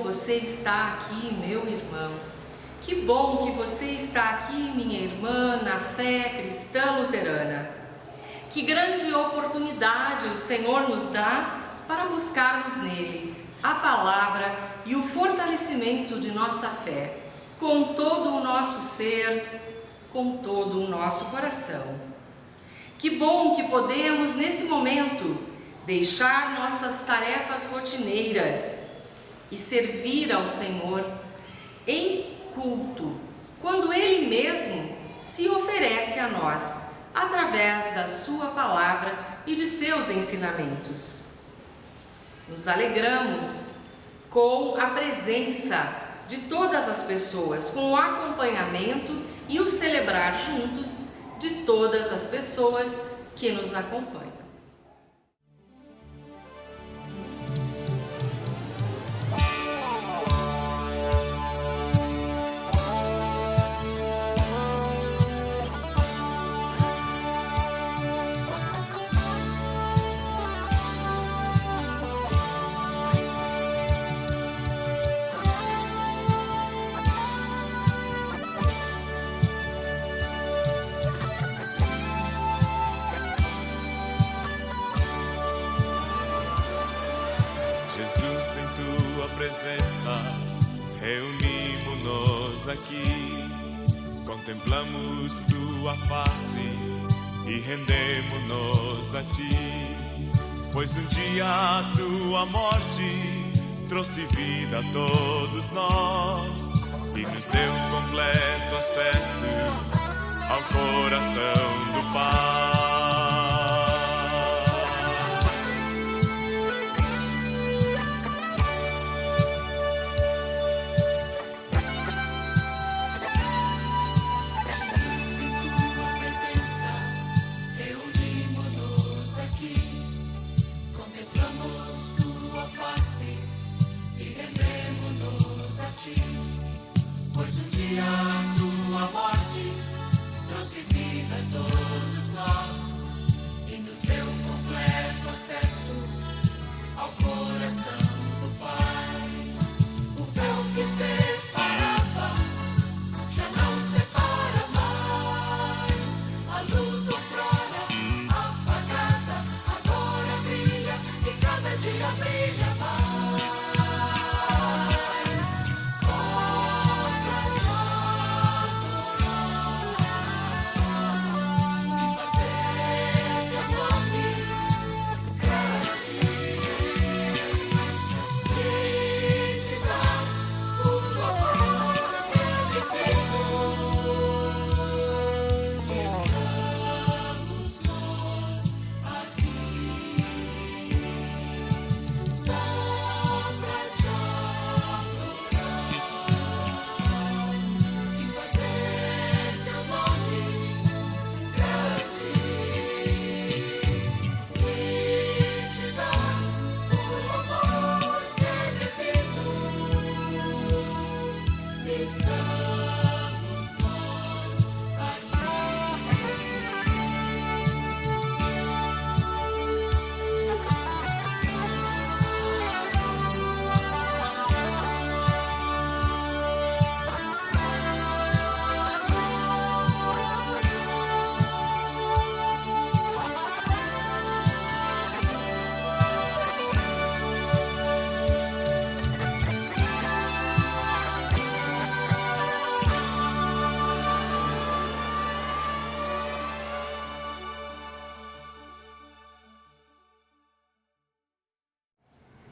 você está aqui, meu irmão. Que bom que você está aqui, minha irmã, na fé cristã luterana. Que grande oportunidade o Senhor nos dá para buscarmos nele a palavra e o fortalecimento de nossa fé, com todo o nosso ser, com todo o nosso coração. Que bom que podemos, nesse momento, deixar nossas tarefas rotineiras e servir ao Senhor em culto, quando Ele mesmo se oferece a nós, através da sua palavra e de seus ensinamentos. Nos alegramos com a presença de todas as pessoas, com o acompanhamento e o celebrar juntos de todas as pessoas que nos acompanham. Reunimos-nos aqui, contemplamos tua face e rendemos-nos a ti, pois um dia a tua morte trouxe vida a todos nós e nos deu completo acesso ao coração do Pai.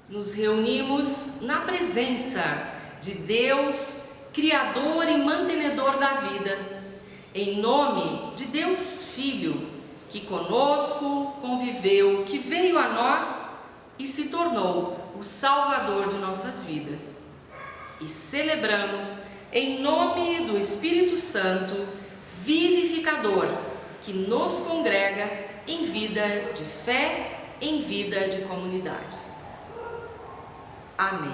Nos reunimos na presença de Deus, Criador e mantenedor da vida, em nome de Deus Filho, que conosco conviveu, que veio a nós e se tornou o Salvador de nossas vidas. E celebramos em nome do Espírito Santo, vivificador, que nos congrega em vida de fé, em vida de comunidade. Amém.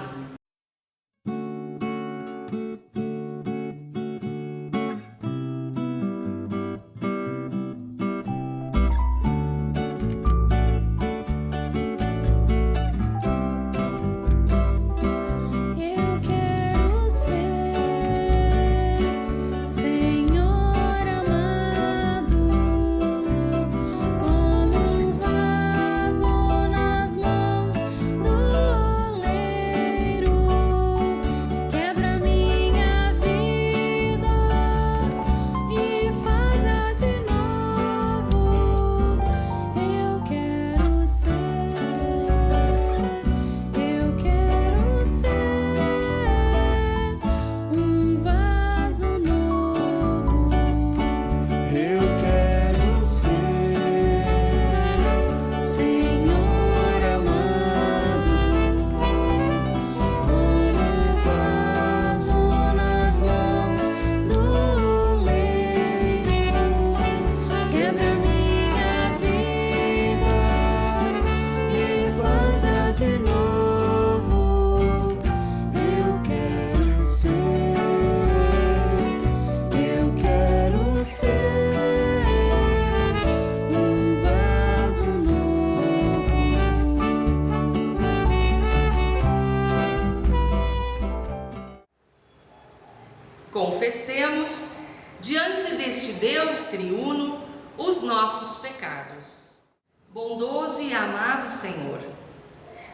Eu diante deste Deus triuno, os nossos pecados. Bondoso e amado Senhor,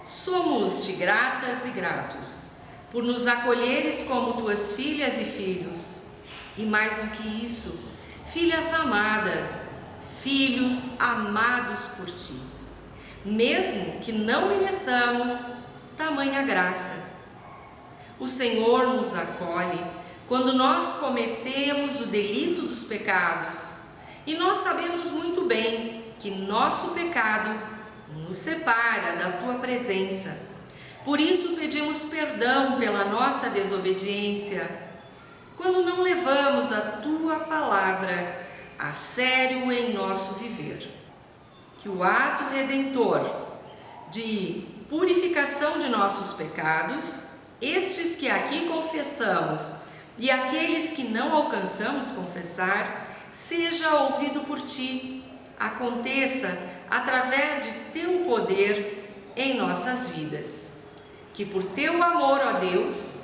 somos-te gratas e gratos por nos acolheres como tuas filhas e filhos, e mais do que isso, filhas amadas, filhos amados por ti, mesmo que não mereçamos tamanha graça. O Senhor nos acolhe quando nós cometemos o delito dos pecados, e nós sabemos muito bem que nosso pecado nos separa da tua presença. Por isso pedimos perdão pela nossa desobediência, quando não levamos a tua palavra a sério em nosso viver. Que o ato redentor de purificação de nossos pecados, estes que aqui confessamos e aqueles que não alcançamos confessar, seja ouvido por ti, aconteça através de teu poder em nossas vidas. Que por teu amor, ó Deus,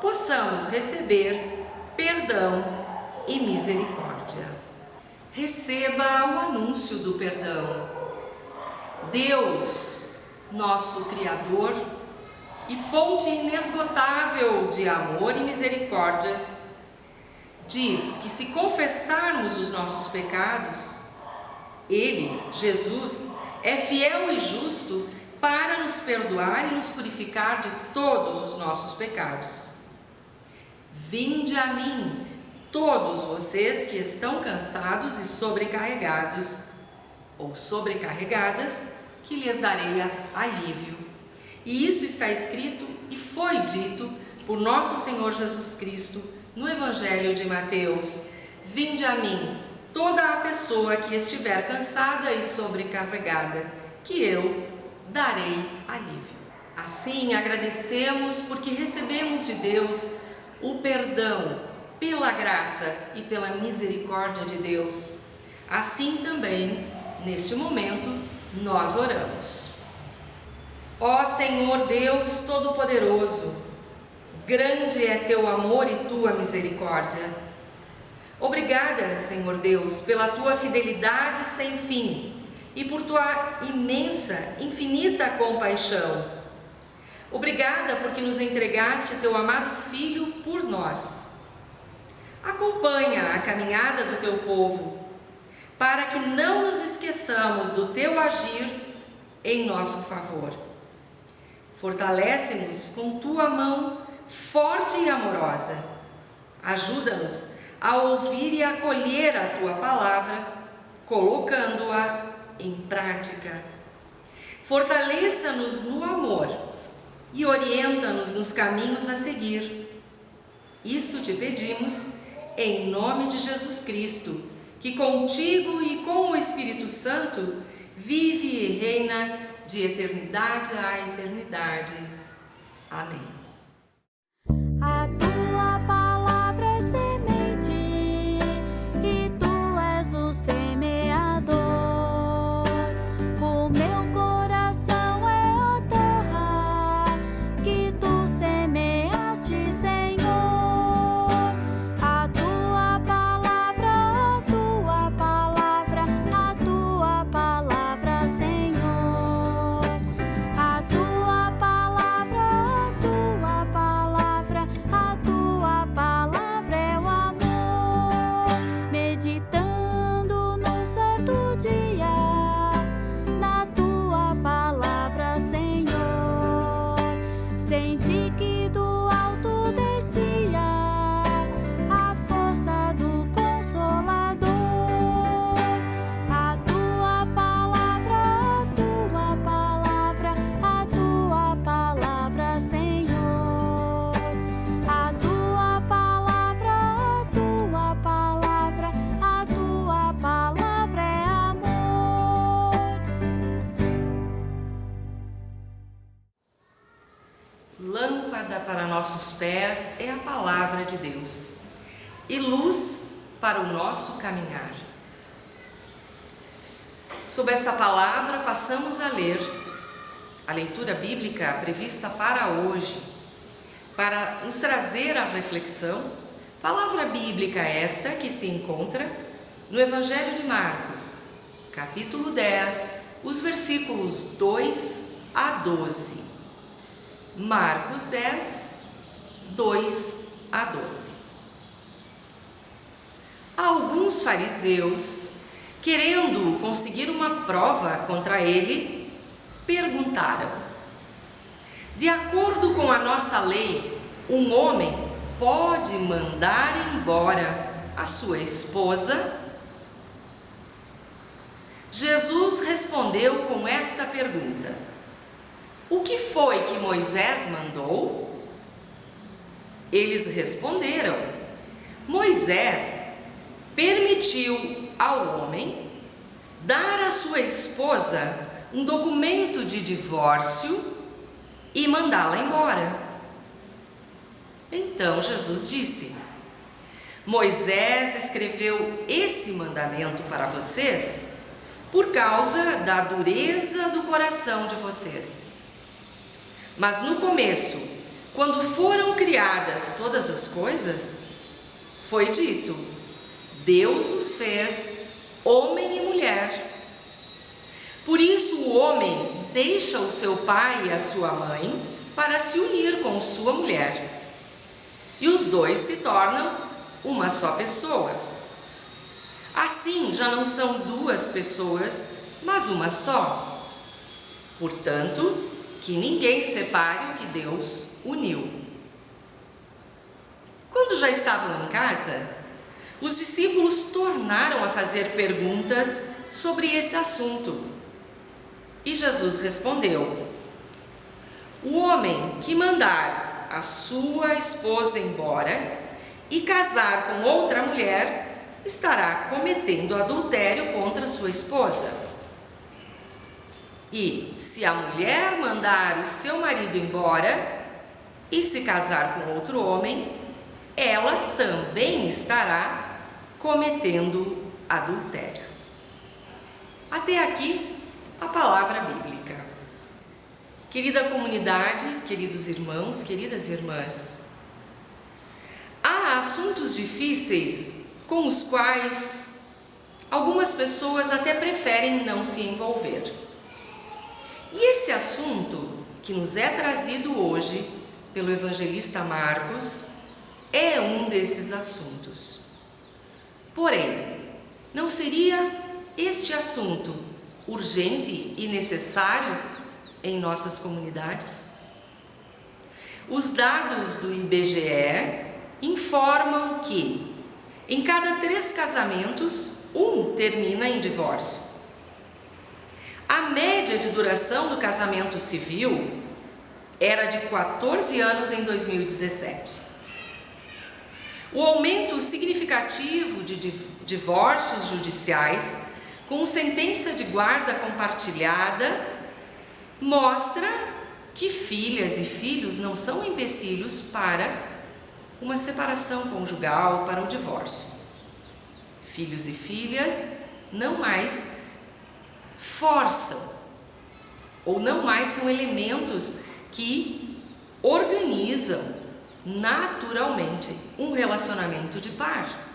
possamos receber perdão e misericórdia. Receba o anúncio do perdão. Deus, nosso Criador e fonte inesgotável de amor e misericórdia, diz que se confessarmos os nossos pecados, Ele, Jesus, é fiel e justo para nos perdoar e nos purificar de todos os nossos pecados. Vinde a mim, todos vocês que estão cansados e sobrecarregados, ou sobrecarregadas, que lhes darei alívio. E isso está escrito e foi dito por nosso Senhor Jesus Cristo no Evangelho de Mateus. Vinde a mim, toda a pessoa que estiver cansada e sobrecarregada, que eu darei alívio. Assim, agradecemos porque recebemos de Deus o perdão pela graça e pela misericórdia de Deus. Assim também, neste momento, nós oramos. Ó Senhor Deus Todo-Poderoso, grande é teu amor e tua misericórdia. Obrigada, Senhor Deus, pela tua fidelidade sem fim e por tua imensa, infinita compaixão. Obrigada porque nos entregaste teu amado Filho por nós. Acompanha a caminhada do teu povo, para que não nos esqueçamos do teu agir em nosso favor. Fortalece-nos com tua mão forte e amorosa. Ajuda-nos a ouvir e acolher a tua palavra, colocando-a em prática. Fortaleça-nos no amor e orienta-nos nos caminhos a seguir. Isto te pedimos em nome de Jesus Cristo, que contigo e com o Espírito Santo vive e reina de eternidade a eternidade. Amém. A tua palavra é semente e tu és o semeador. O meu coração é a terra que tu semeaste, Senhor. A tua palavra, a tua palavra, a tua palavra, Senhor. A tua palavra, a tua palavra, a tua palavra é o amor. Meditando num certo dia na tua palavra, Senhor, senti que do alto descia a força do Consolador. A tua palavra, a tua palavra, a tua palavra, Senhor. A tua palavra, a tua palavra, a tua palavra é amor. Lâmpada para nossos pés é a palavra de Deus e luz para o nosso caminhar. Sob esta palavra, passamos a ler a leitura bíblica prevista para hoje, para nos trazer a reflexão Palavra bíblica esta que se encontra no Evangelho de Marcos, capítulo 10, os versículos 2 a 12. Marcos 10, 2 a 12. Alguns fariseus, querendo conseguir uma prova contra ele, perguntaram: de acordo com a nossa lei, um homem pode mandar embora a sua esposa? Jesus respondeu com esta pergunta: o que foi que Moisés mandou? Eles responderam: Moisés permitiu ao homem dar à sua esposa um documento de divórcio e mandá-la embora. Então Jesus disse: Moisés escreveu esse mandamento para vocês por causa da dureza do coração de vocês. Mas no começo, quando foram criadas todas as coisas, foi dito: Deus os fez homem e mulher. Por isso o homem deixa o seu pai e a sua mãe para se unir com sua mulher. E os dois se tornam uma só pessoa. Assim já não são duas pessoas, mas uma só. Portanto, que ninguém separe o que Deus uniu. Quando já estavam em casa, os discípulos tornaram a fazer perguntas sobre esse assunto. E Jesus respondeu: o homem que mandar a sua esposa embora e casar com outra mulher estará cometendo adultério contra sua esposa. E se a mulher mandar o seu marido embora e se casar com outro homem, ela também estará cometendo adultério. Até aqui a palavra bíblica. Querida comunidade, queridos irmãos, queridas irmãs, há assuntos difíceis com os quais algumas pessoas até preferem não se envolver. E esse assunto que nos é trazido hoje pelo evangelista Marcos é um desses assuntos. Porém, não seria este assunto urgente e necessário em nossas comunidades? Os dados do IBGE informam que, em cada 3 casamentos, um termina em divórcio. A média de duração do casamento civil era de 14 anos em 2017. O aumento significativo de divórcios judiciais com sentença de guarda compartilhada mostra que filhas e filhos não são empecilhos para uma separação conjugal, para o divórcio. Filhos e filhas não mais forçam ou não mais são elementos que organizam naturalmente um relacionamento de par.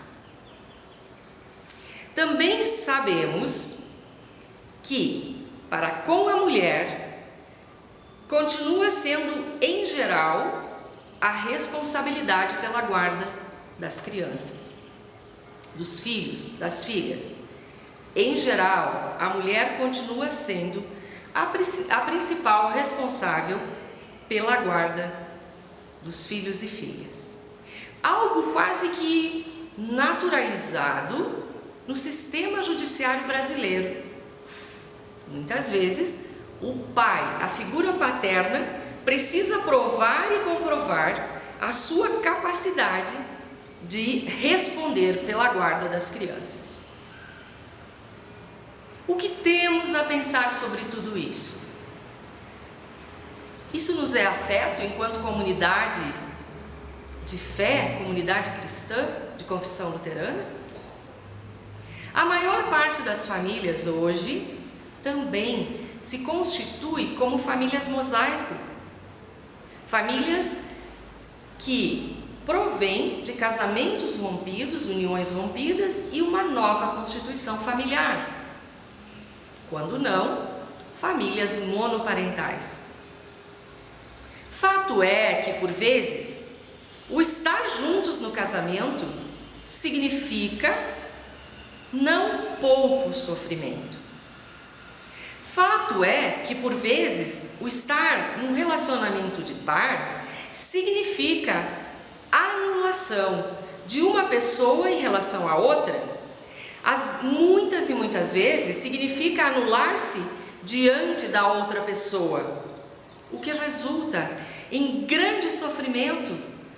Também sabemos que, para com a mulher, continua sendo, em geral, a responsabilidade pela guarda das crianças, dos filhos, das filhas. Em geral, a mulher continua sendo a principal responsável pela guarda dos filhos e filhas. Algo quase que naturalizado no sistema judiciário brasileiro. Muitas vezes, o pai, a figura paterna, precisa provar e comprovar a sua capacidade de responder pela guarda das crianças. O que temos a pensar sobre tudo isso? Isso nos é afeto enquanto comunidade de fé, comunidade cristã de confissão luterana? A maior parte das famílias hoje também se constitui como famílias mosaico. Famílias que provém de casamentos rompidos, uniões rompidas e uma nova constituição familiar. Quando não, famílias monoparentais. Fato é que, por vezes, o estar juntos no casamento significa não pouco sofrimento. Fato é que, por vezes, o estar num relacionamento de par significa anulação de uma pessoa em relação à outra. Muitas e muitas vezes significa anular-se diante da outra pessoa, o que resulta em grande sofrimento,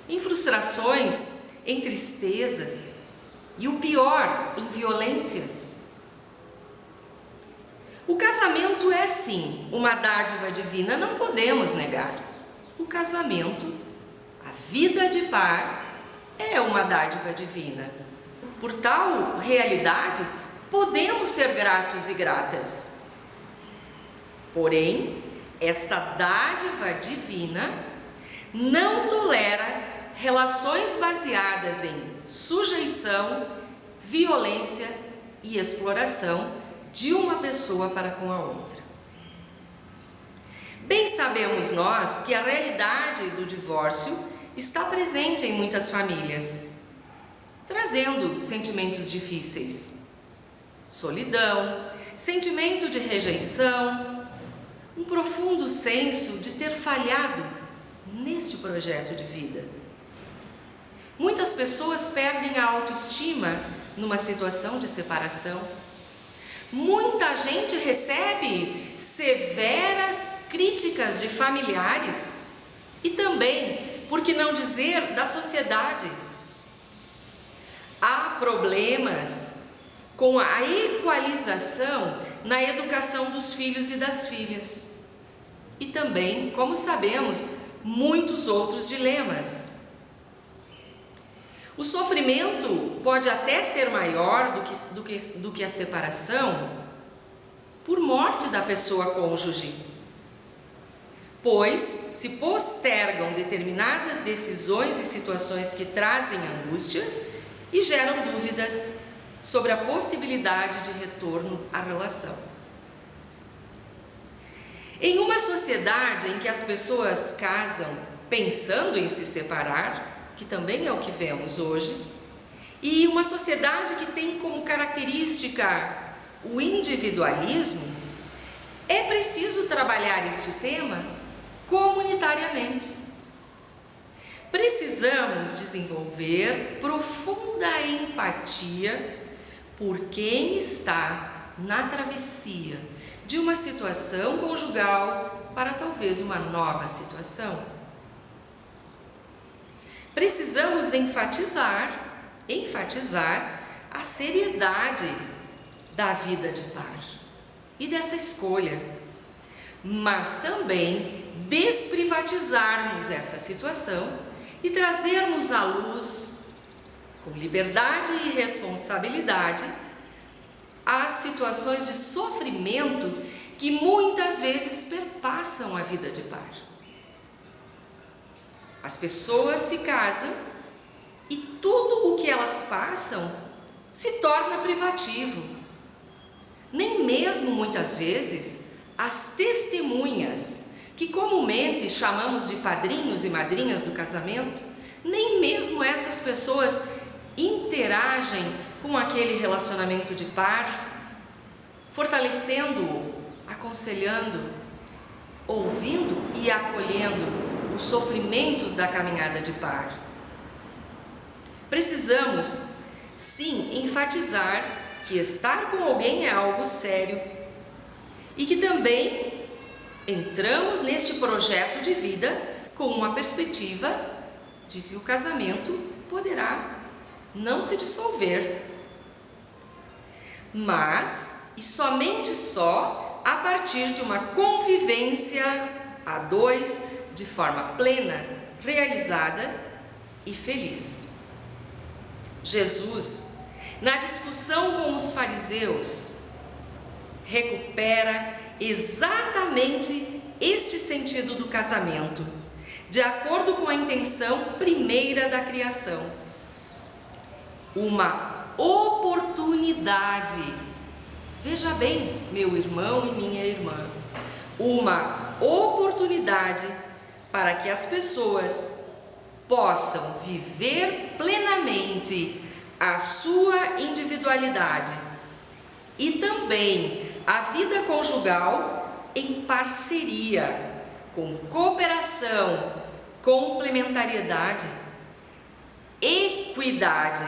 em frustrações, em tristezas e, o pior, em violências. O casamento é sim uma dádiva divina, não podemos negar. O casamento, a vida de par, é uma dádiva divina. Por tal realidade, podemos ser gratos e gratas. Porém, esta dádiva divina não tolera relações baseadas em sujeição, violência e exploração de uma pessoa para com a outra. Bem sabemos nós que a realidade do divórcio está presente em muitas famílias, trazendo sentimentos difíceis, solidão, sentimento de rejeição, um profundo senso de ter falhado neste projeto de vida. Muitas pessoas perdem a autoestima numa situação de separação. Muita gente recebe severas críticas de familiares e também, por que não dizer, da sociedade. Há problemas com a equalização na educação dos filhos e das filhas. E também, como sabemos, muitos outros dilemas. O sofrimento pode até ser maior do que a separação por morte da pessoa cônjuge, pois se postergam determinadas decisões e situações que trazem angústias e geram dúvidas sobre a possibilidade de retorno à relação. Em uma sociedade em que as pessoas casam pensando em se separar, que também é o que vemos hoje, e uma sociedade que tem como característica o individualismo, é preciso trabalhar este tema comunitariamente. Precisamos desenvolver profunda empatia por quem está na travessia de uma situação conjugal para talvez uma nova situação. Precisamos enfatizar a seriedade da vida de par e dessa escolha, mas também desprivatizarmos essa situação e trazermos à luz, com liberdade e responsabilidade, as situações de sofrimento que muitas vezes perpassam a vida de par. As pessoas se casam e tudo o que elas passam se torna privativo. Nem mesmo muitas vezes as testemunhas, que comumente chamamos de padrinhos e madrinhas do casamento, nem mesmo essas pessoas interagem com aquele relacionamento de par, fortalecendo-o, aconselhando, ouvindo e acolhendo os sofrimentos da caminhada de par. Precisamos, sim, enfatizar que estar com alguém é algo sério e que também entramos neste projeto de vida com uma perspectiva de que o casamento poderá não se dissolver, mas e somente só a partir de uma convivência a dois de forma plena, realizada e feliz. Jesus, na discussão com os fariseus, recupera exatamente este sentido do casamento, de acordo com a intenção primeira da criação. Uma oportunidade. Veja bem, meu irmão e minha irmã, uma oportunidade para que as pessoas possam viver plenamente a sua individualidade e também a vida conjugal em parceria, com cooperação, complementariedade, equidade,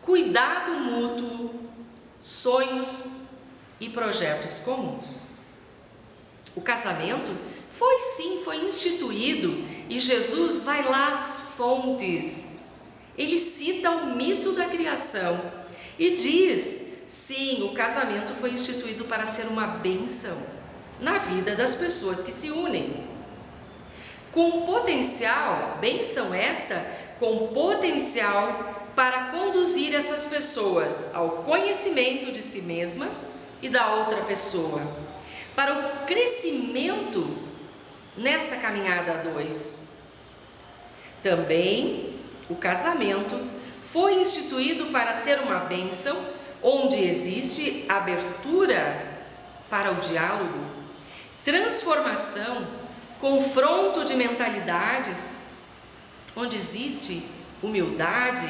cuidado mútuo, sonhos e projetos comuns. O casamento foi instituído, e Jesus vai lá às fontes. Ele cita o mito da criação e diz: sim, o casamento foi instituído para ser uma bênção na vida das pessoas que se unem. Com potencial, bênção esta, com potencial para conduzir essas pessoas ao conhecimento de si mesmas e da outra pessoa, para o crescimento nesta caminhada a dois. Também o casamento foi instituído para ser uma bênção onde existe abertura para o diálogo, transformação, confronto de mentalidades, onde existe humildade,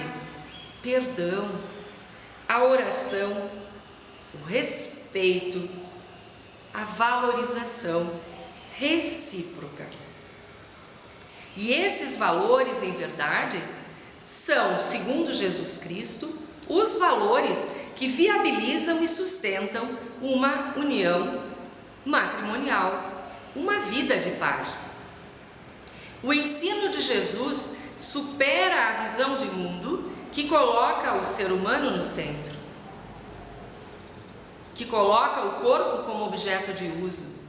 perdão, a oração, o respeito, a valorização recíproca. E esses valores, em verdade, são, segundo Jesus Cristo, os valores que viabilizam e sustentam uma união matrimonial, uma vida de par. O ensino de Jesus supera a visão de mundo que coloca o ser humano no centro, que coloca o corpo como objeto de uso.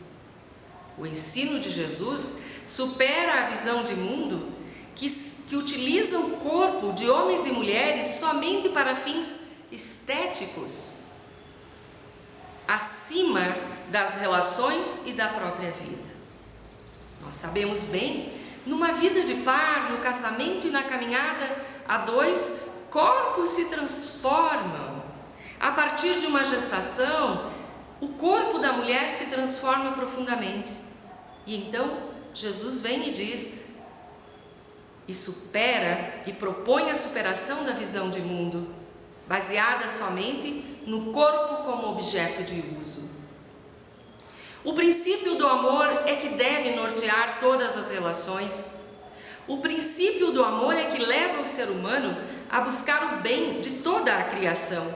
O ensino de Jesus supera a visão de mundo que utiliza o corpo de homens e mulheres somente para fins estéticos, acima das relações e da própria vida. Nós sabemos bem, numa vida de par, no casamento e na caminhada a dois, corpos se transformam. A partir de uma gestação, o corpo da mulher se transforma profundamente. E então Jesus vem e diz, e supera e propõe a superação da visão de mundo, baseada somente no corpo como objeto de uso. O princípio do amor é que deve nortear todas as relações. O princípio do amor é que leva o ser humano a buscar o bem de toda a criação,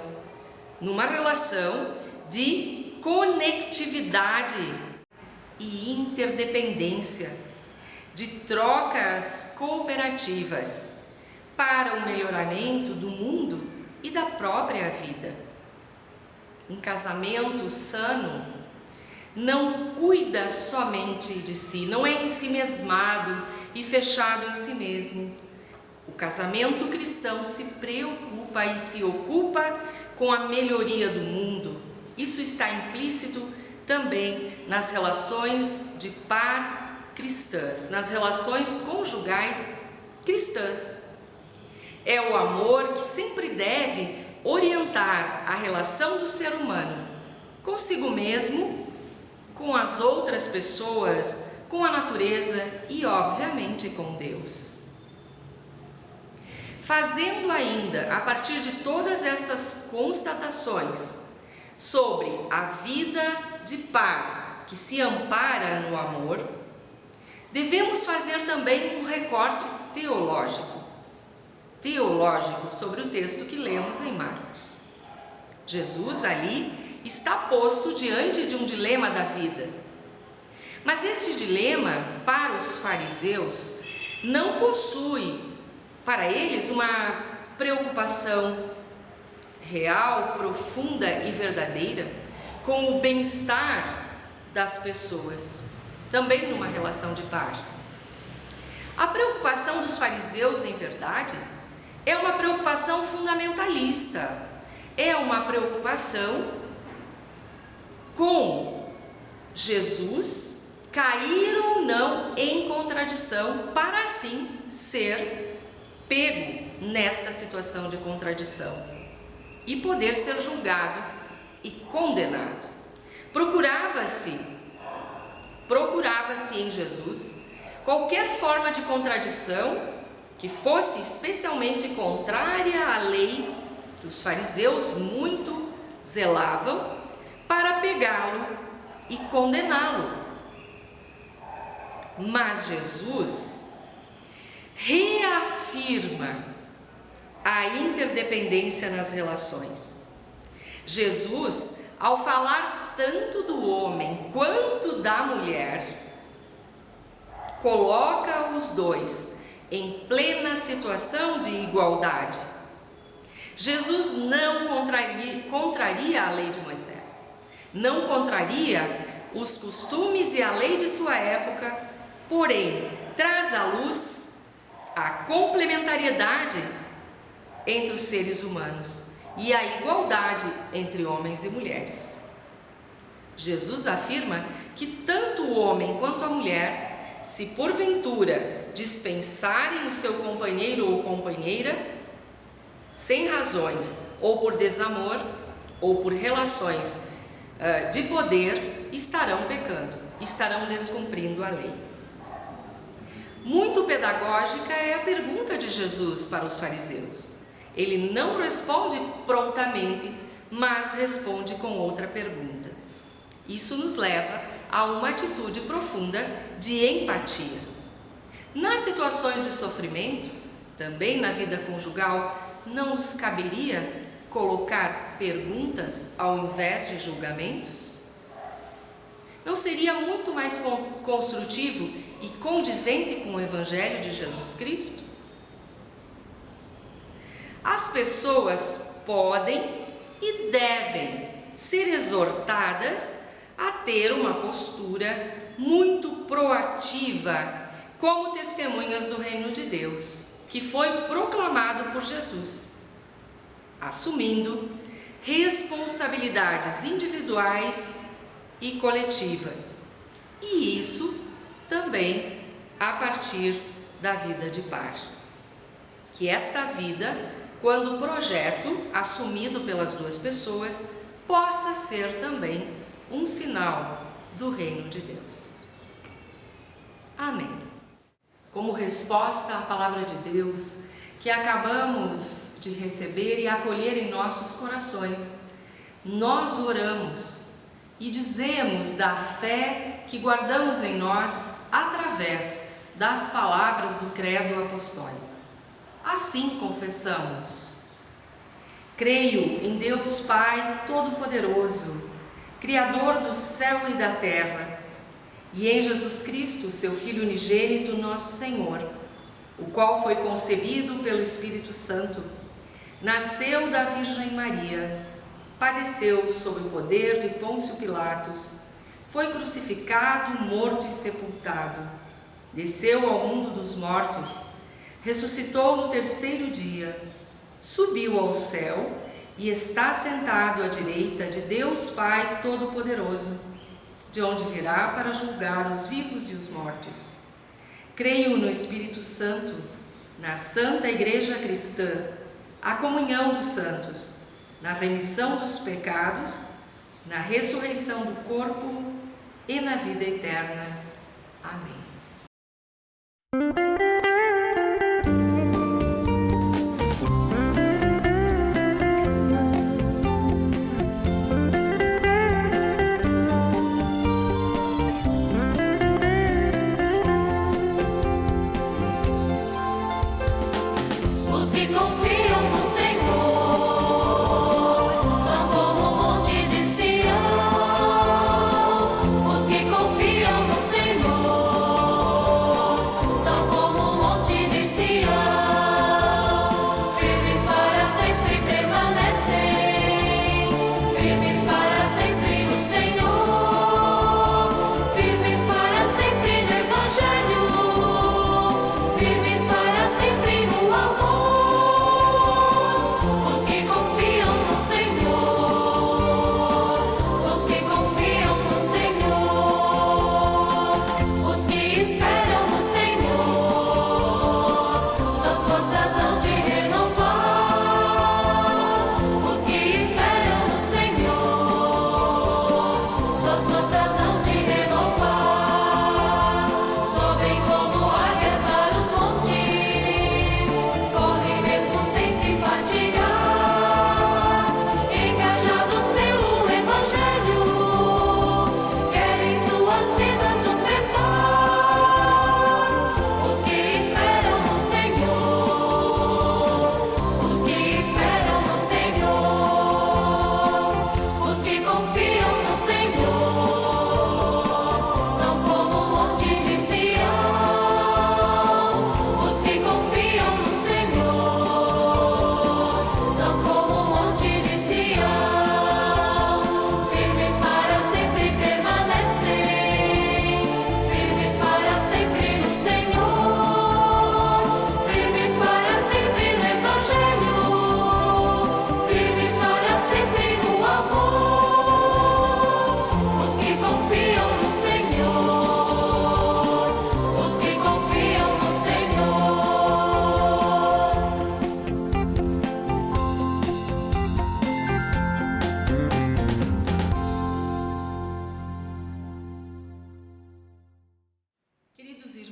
numa relação de conectividade e interdependência, de trocas cooperativas para o melhoramento do mundo e da própria vida. Um casamento sano não cuida somente de si, não é ensimesmado e fechado em si mesmo. O casamento cristão se preocupa e se ocupa com a melhoria do mundo. Isso está implícito também nas relações de par cristãs, nas relações conjugais cristãs. É o amor que sempre deve orientar a relação do ser humano consigo mesmo, com as outras pessoas, com a natureza e, obviamente, com Deus. Fazendo ainda, a partir de todas essas constatações sobre a vida de par que se ampara no amor, devemos fazer também um recorte teológico sobre o texto que lemos em Marcos. Jesus ali está posto diante de um dilema da vida. Mas este dilema, para os fariseus, não possui, para eles, uma preocupação real, profunda e verdadeira com o bem-estar das pessoas, também numa relação de par. A preocupação dos fariseus, em verdade, é uma preocupação fundamentalista, é uma preocupação com Jesus cair ou não em contradição, para assim ser pego nesta situação de contradição e poder ser julgado e condenado. Procurava-se em Jesus qualquer forma de contradição que fosse especialmente contrária à lei que os fariseus muito zelavam, para pegá-lo e condená-lo. Mas Jesus reafirma a interdependência nas relações. Jesus, ao falar tanto do homem quanto da mulher, coloca os dois em plena situação de igualdade. Jesus não contraria a lei de Moisés, não contraria os costumes e a lei de sua época, porém traz à luz a complementariedade entre os seres humanos e a igualdade entre homens e mulheres. Jesus afirma que tanto o homem quanto a mulher, se porventura dispensarem o seu companheiro ou companheira, sem razões, ou por desamor, ou por relações de poder, estarão pecando, estarão descumprindo a lei. Muito pedagógica é a pergunta de Jesus para os fariseus. Ele não responde prontamente, mas responde com outra pergunta. Isso nos leva a uma atitude profunda de empatia. Nas situações de sofrimento, também na vida conjugal, não nos caberia colocar perguntas ao invés de julgamentos? Não seria muito mais construtivo e condizente com o Evangelho de Jesus Cristo? As pessoas podem e devem ser exortadas a ter uma postura muito proativa como testemunhas do reino de Deus, que foi proclamado por Jesus, assumindo responsabilidades individuais e coletivas, e isso também a partir da vida de par. Que esta vida, quando projeto assumido pelas duas pessoas, possa ser também um sinal do reino de Deus. Amém. Como resposta à palavra de Deus que acabamos de receber e acolher em nossos corações, nós oramos e dizemos da fé que guardamos em nós através das palavras do credo apostólico. Assim confessamos: creio em Deus Pai Todo-Poderoso, Criador do céu e da terra, e em Jesus Cristo, seu Filho unigênito, nosso Senhor, o qual foi concebido pelo Espírito Santo, nasceu da Virgem Maria, padeceu sob o poder de Pôncio Pilatos, foi crucificado, morto e sepultado, desceu ao mundo dos mortos, ressuscitou no terceiro dia, subiu ao céu e está sentado à direita de Deus Pai Todo-Poderoso, de onde virá para julgar os vivos e os mortos. Creio no Espírito Santo, na Santa Igreja Cristã, a comunhão dos santos, na remissão dos pecados, na ressurreição do corpo e na vida eterna. Amém. Os que confiam no Senhor são como um monte de Sião. Os que confiam no Senhor são como um monte de Sião. Firmes para sempre permanecem, firmes para sempre no Senhor, firmes para sempre no Evangelho, firmes para sempre no amor. Os que confiam no Senhor, os que confiam no Senhor.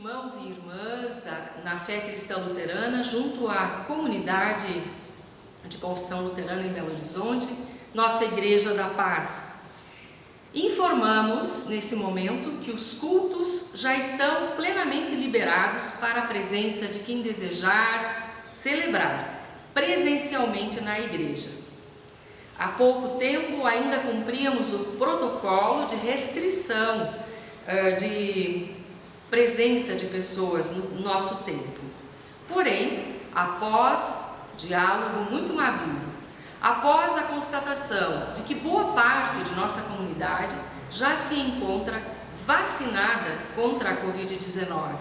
irmãos e irmãs na fé cristã luterana, junto à comunidade de confissão luterana em Belo Horizonte, nossa Igreja da Paz. Informamos nesse momento que os cultos já estão plenamente liberados para a presença de quem desejar celebrar presencialmente na igreja. Há pouco tempo ainda cumpríamos o protocolo de restrição de presença de pessoas no nosso templo. Porém, após diálogo muito maduro, após a constatação de que boa parte de nossa comunidade já se encontra vacinada contra a Covid-19,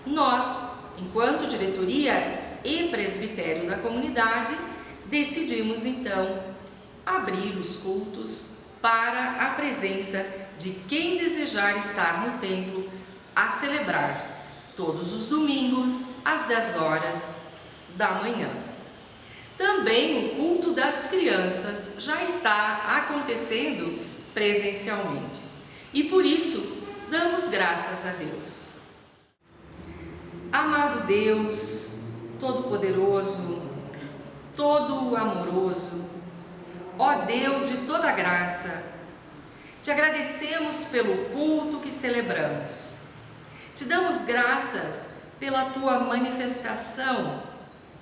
nós, enquanto diretoria e presbitério da comunidade, decidimos então abrir os cultos para a presença de quem desejar estar no templo a celebrar todos os domingos às 10 horas da manhã. Também o culto das crianças já está acontecendo presencialmente e por isso damos graças a Deus. Amado Deus, Todo-Poderoso, Todo-Amoroso, ó Deus de toda graça, te agradecemos pelo culto que celebramos. Te damos graças pela tua manifestação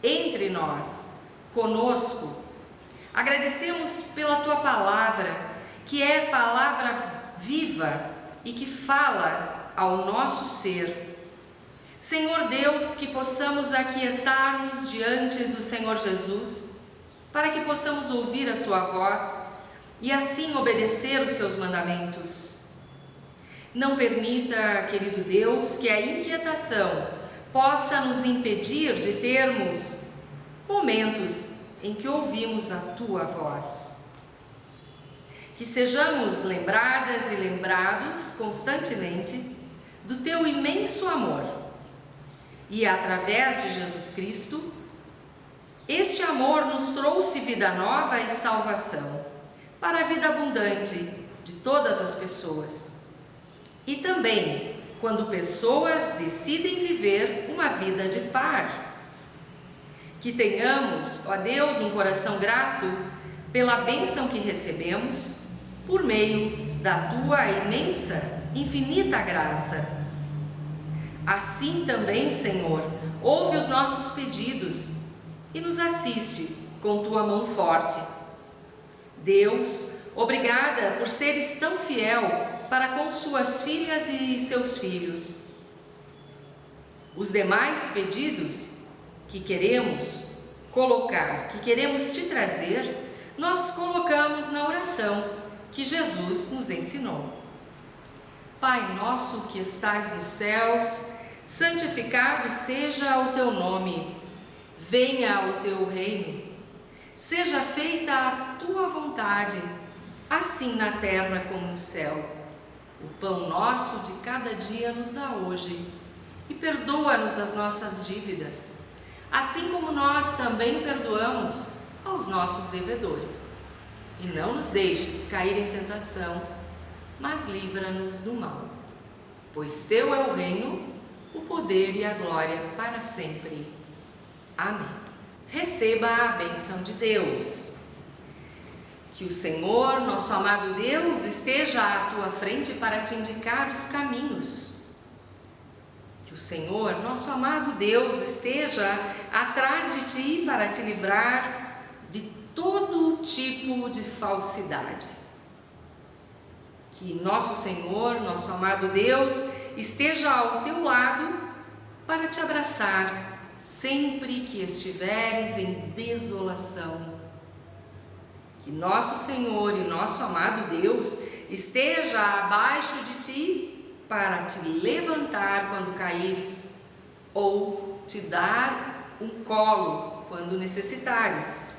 entre nós, conosco. Agradecemos pela tua palavra, que é palavra viva e que fala ao nosso ser. Senhor Deus, que possamos aquietar-nos diante do Senhor Jesus, para que possamos ouvir a sua voz e assim obedecer os seus mandamentos. Não permita, querido Deus, que a inquietação possa nos impedir de termos momentos em que ouvimos a tua voz. Que sejamos lembradas e lembrados constantemente do teu imenso amor e, através de Jesus Cristo, este amor nos trouxe vida nova e salvação para a vida abundante de todas as pessoas. E também quando pessoas decidem viver uma vida de par. Que tenhamos, ó Deus, um coração grato pela bênção que recebemos por meio da tua imensa, infinita graça. Assim também, Senhor, ouve os nossos pedidos e nos assiste com tua mão forte. Deus, obrigada por seres tão fiel para com suas filhas e seus filhos. Os demais pedidos que queremos colocar, que queremos te trazer, nós colocamos na oração que Jesus nos ensinou. Pai nosso que estais nos céus, santificado seja o teu nome. Venha o teu reino. Seja feita a tua vontade, assim na terra como no céu. O pão nosso de cada dia nos dá hoje e perdoa-nos as nossas dívidas, assim como nós também perdoamos aos nossos devedores. E não nos deixes cair em tentação, mas livra-nos do mal. Pois teu é o reino, o poder e a glória para sempre. Amém. Receba a bênção de Deus. Que o Senhor, nosso amado Deus, esteja à tua frente para te indicar os caminhos. Que o Senhor, nosso amado Deus, esteja atrás de ti para te livrar de todo tipo de falsidade. Que nosso Senhor, nosso amado Deus, esteja ao teu lado para te abraçar sempre que estiveres em desolação. Que nosso Senhor e nosso amado Deus esteja abaixo de ti para te levantar quando caíres ou te dar um colo quando necessitares.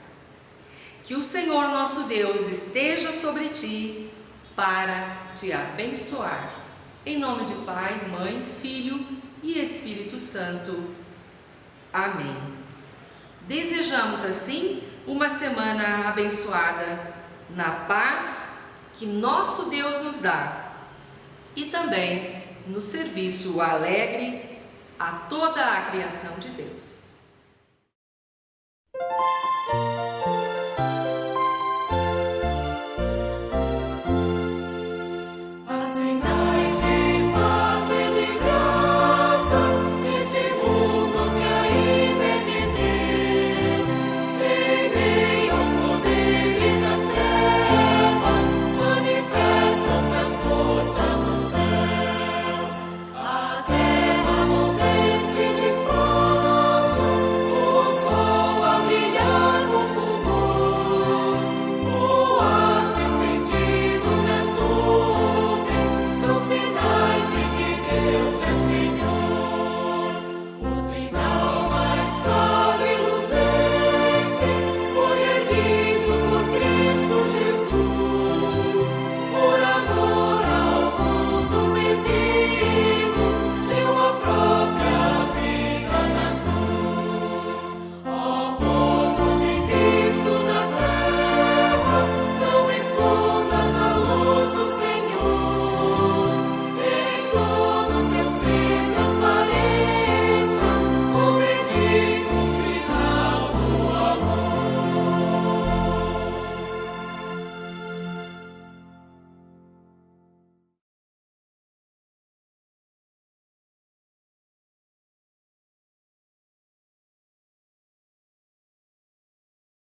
Que o Senhor nosso Deus esteja sobre ti para te abençoar. Em nome de Pai, Mãe, Filho e Espírito Santo. Amém. Desejamos assim uma semana abençoada na paz que nosso Deus nos dá e também no serviço alegre a toda a criação de Deus.